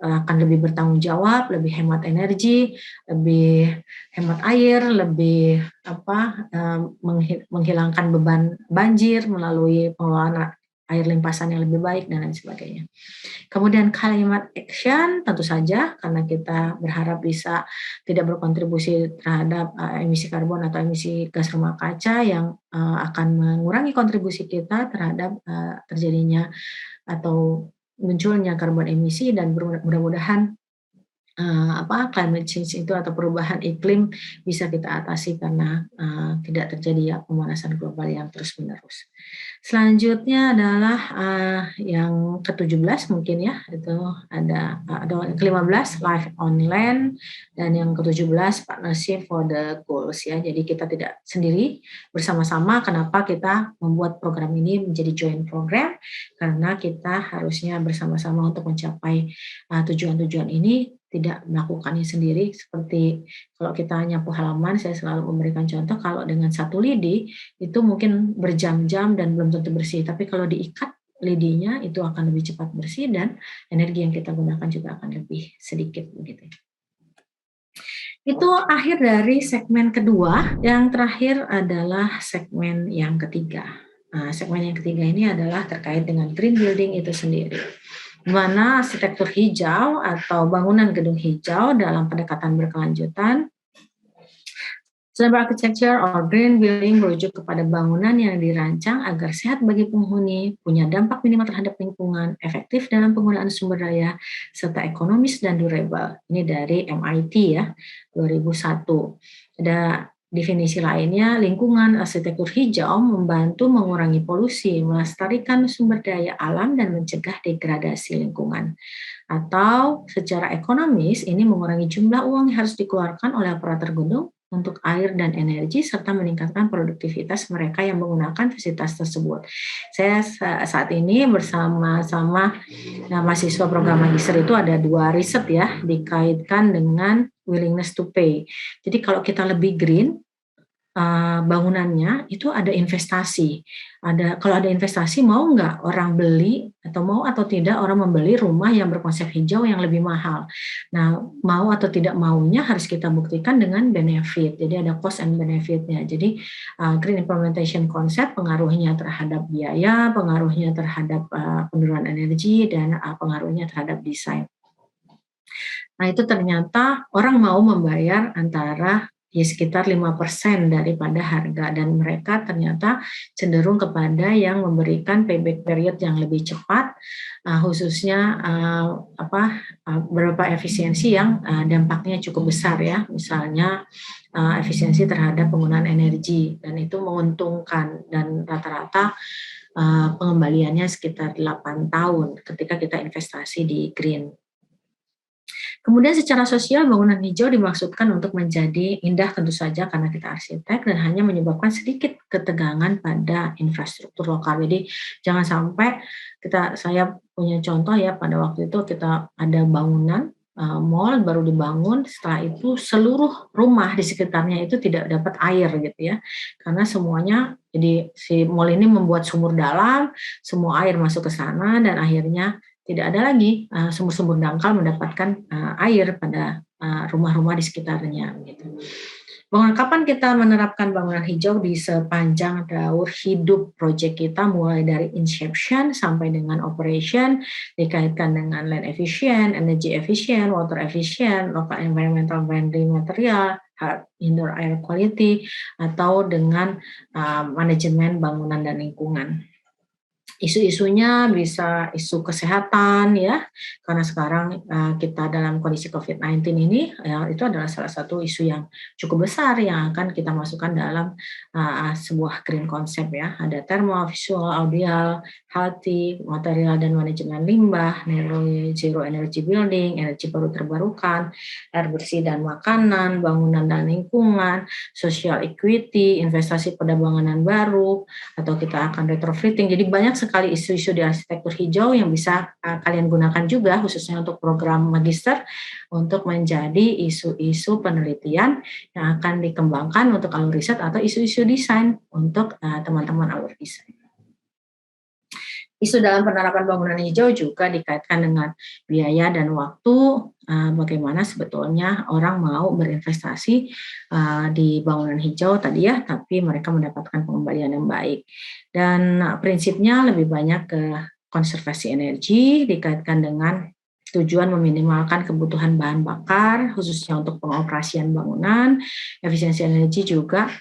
akan lebih bertanggung jawab, lebih hemat energi, lebih hemat air, lebih menghilangkan beban banjir melalui pengelolaan air limpasan yang lebih baik dan lain sebagainya. Kemudian climate action tentu saja karena kita berharap bisa tidak berkontribusi terhadap emisi karbon atau emisi gas rumah kaca yang akan mengurangi kontribusi kita terhadap terjadinya atau munculnya karbon emisi, dan mudah-mudahan climate change itu atau perubahan iklim bisa kita atasi karena tidak terjadi ya pemanasan global yang terus-menerus. Selanjutnya adalah yang ke-17 mungkin ya, itu ada ke-15 life on land, dan yang ke-17 partnership for the goals ya. Jadi kita tidak sendiri, bersama-sama. Kenapa kita membuat program ini menjadi joint program? Karena kita harusnya bersama-sama untuk mencapai tujuan-tujuan ini, tidak melakukannya sendiri. Seperti kalau kita nyapu halaman, saya selalu memberikan contoh, kalau dengan satu lidi itu mungkin berjam-jam dan belum tentu bersih, tapi kalau diikat lidinya itu akan lebih cepat bersih dan energi yang kita gunakan juga akan lebih sedikit begitu. Itu akhir dari segmen kedua. Yang terakhir adalah segmen yang ketiga. Segmen yang ketiga ini adalah terkait dengan green building itu sendiri, di mana arsitektur hijau atau bangunan gedung hijau dalam pendekatan berkelanjutan. Sustainable architecture or green building merujuk kepada bangunan yang dirancang agar sehat bagi penghuni, punya dampak minimal terhadap lingkungan, efektif dalam penggunaan sumber daya, serta ekonomis dan durable. Ini dari MIT ya, 2001. Ada definisi lainnya, lingkungan arsitektur hijau membantu mengurangi polusi, melestarikan sumber daya alam, dan mencegah degradasi lingkungan. Atau secara ekonomis, ini mengurangi jumlah uang yang harus dikeluarkan oleh operator gedung untuk air dan energi, serta meningkatkan produktivitas mereka yang menggunakan fasilitas tersebut. Saya saat ini bersama-sama mahasiswa program magister itu ada 2 riset ya, dikaitkan dengan willingness to pay. Jadi kalau kita lebih green, bangunannya itu ada investasi. Kalau ada investasi, mau nggak orang beli, atau mau atau tidak orang membeli rumah yang berkonsep hijau yang lebih mahal. Nah, mau atau tidak maunya harus kita buktikan dengan benefit. Jadi ada cost and benefit-nya. Jadi green implementation concept pengaruhnya terhadap biaya, pengaruhnya terhadap penurunan energi, dan pengaruhnya terhadap desain. Nah, itu ternyata orang mau membayar antara sekitar 5% daripada harga, dan mereka ternyata cenderung kepada yang memberikan payback period yang lebih cepat, khususnya beberapa efisiensi yang dampaknya cukup besar ya, misalnya efisiensi terhadap penggunaan energi, dan itu menguntungkan, dan rata-rata pengembaliannya sekitar 8 tahun ketika kita investasi di green. Kemudian secara sosial, bangunan hijau dimaksudkan untuk menjadi indah tentu saja karena kita arsitek, dan hanya menyebabkan sedikit ketegangan pada infrastruktur lokal. Jadi jangan sampai saya punya contoh ya, pada waktu itu kita ada bangunan mall baru dibangun, setelah itu seluruh rumah di sekitarnya itu tidak dapat air gitu ya. Karena semuanya jadi si mall ini membuat sumur dalam, semua air masuk ke sana dan akhirnya tidak ada lagi, sumur-sumur dangkal mendapatkan, air pada, rumah-rumah di sekitarnya gitu. Kapan kita menerapkan bangunan hijau di sepanjang daur hidup proyek kita mulai dari inception sampai dengan operation, dikaitkan dengan land efficient, energy efficient, water efficient, local environmental friendly material, indoor air quality, atau dengan manajemen bangunan dan lingkungan. Isu-isunya bisa isu kesehatan ya, karena sekarang, kita dalam kondisi COVID-19 ini, ya itu adalah salah satu isu yang cukup besar yang akan kita masukkan dalam, sebuah green concept ya. Ada thermal, visual, audial, healthy, material dan manajemen limbah, zero energy building, energi baru terbarukan, air bersih dan makanan, bangunan dan lingkungan, social equity, investasi pada bangunan baru, atau kita akan retrofitting. Jadi banyak sekali isu-isu di arsitektur hijau yang bisa kalian gunakan juga khususnya untuk program magister untuk menjadi isu-isu penelitian yang akan dikembangkan untuk alur riset atau isu-isu desain untuk teman-teman alur desain. Isu dalam penerapan bangunan hijau juga dikaitkan dengan biaya dan waktu, bagaimana sebetulnya orang mau berinvestasi di bangunan hijau tadi ya, tapi mereka mendapatkan pengembalian yang baik. Dan prinsipnya lebih banyak ke konservasi energi dikaitkan dengan tujuan meminimalkan kebutuhan bahan bakar, khususnya untuk pengoperasian bangunan, efisiensi energi juga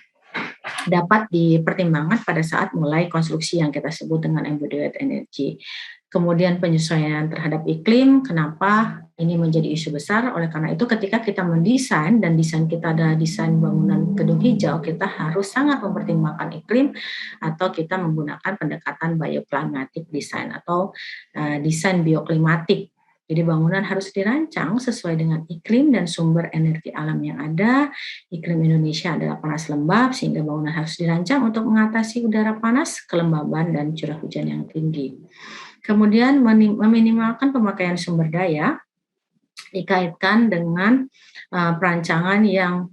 dapat dipertimbangkan pada saat mulai konstruksi yang kita sebut dengan embodied energy. Kemudian penyesuaian terhadap iklim, kenapa ini menjadi isu besar? Oleh karena itu ketika kita mendesain dan desain kita adalah desain bangunan gedung hijau, kita harus sangat mempertimbangkan iklim atau kita menggunakan pendekatan bioclimatic design atau desain bioklimatik. Jadi bangunan harus dirancang sesuai dengan iklim dan sumber energi alam yang ada. Iklim Indonesia adalah panas lembab, sehingga bangunan harus dirancang untuk mengatasi udara panas, kelembaban, dan curah hujan yang tinggi. Kemudian meminimalkan pemakaian sumber daya, dikaitkan dengan perancangan yang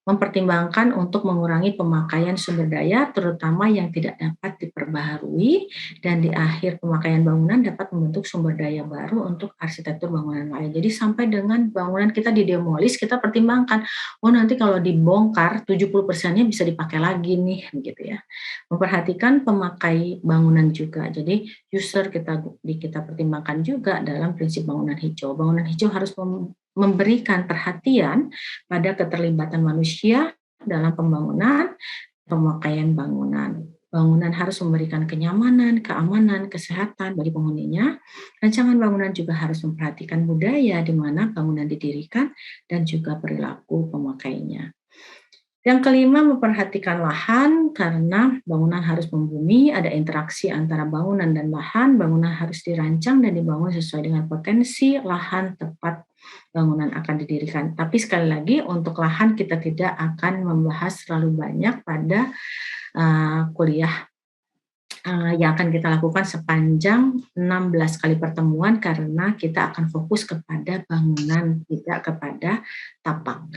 mempertimbangkan untuk mengurangi pemakaian sumber daya, terutama yang tidak dapat diperbaharui, dan di akhir pemakaian bangunan dapat membentuk sumber daya baru untuk arsitektur bangunan lain. Jadi sampai dengan bangunan kita didemolis, kita pertimbangkan, nanti kalau dibongkar 70%-nya bisa dipakai lagi nih, gitu ya. Memperhatikan pemakai bangunan juga. Jadi user kita pertimbangkan juga dalam prinsip bangunan hijau. Bangunan hijau harus memberikan perhatian pada keterlibatan manusia dalam pembangunan, pemakaian bangunan. Bangunan harus memberikan kenyamanan, keamanan, kesehatan bagi penghuninya. Rancangan bangunan juga harus memperhatikan budaya di mana bangunan didirikan dan juga perilaku pemakainya. Yang kelima, memperhatikan lahan karena bangunan harus membumi, ada interaksi antara bangunan dan lahan, bangunan harus dirancang dan dibangun sesuai dengan potensi lahan tempat bangunan akan didirikan. Tapi sekali lagi untuk lahan kita tidak akan membahas terlalu banyak pada kuliah yang akan kita lakukan sepanjang 16 kali pertemuan karena kita akan fokus kepada bangunan, tidak kepada tapak.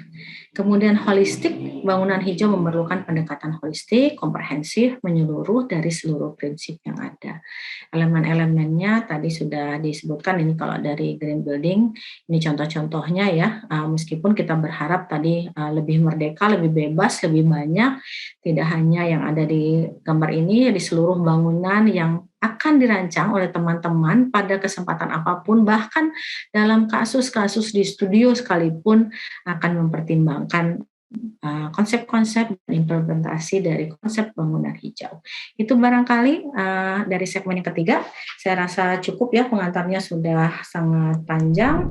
Kemudian holistik, bangunan hijau memerlukan pendekatan holistik, komprehensif, menyeluruh dari seluruh prinsip yang ada. Elemen-elemennya tadi sudah disebutkan, ini kalau dari green building, ini contoh-contohnya ya, meskipun kita berharap tadi lebih merdeka, lebih bebas, lebih banyak, tidak hanya yang ada di gambar ini, di seluruh bangunan yang akan dirancang oleh teman-teman pada kesempatan apapun, bahkan dalam kasus-kasus di studio sekalipun akan mempertimbangkan konsep-konsep dan implementasi dari konsep bangunan hijau. Itu barangkali dari segmen yang ketiga. Saya rasa cukup ya, pengantarnya sudah sangat panjang.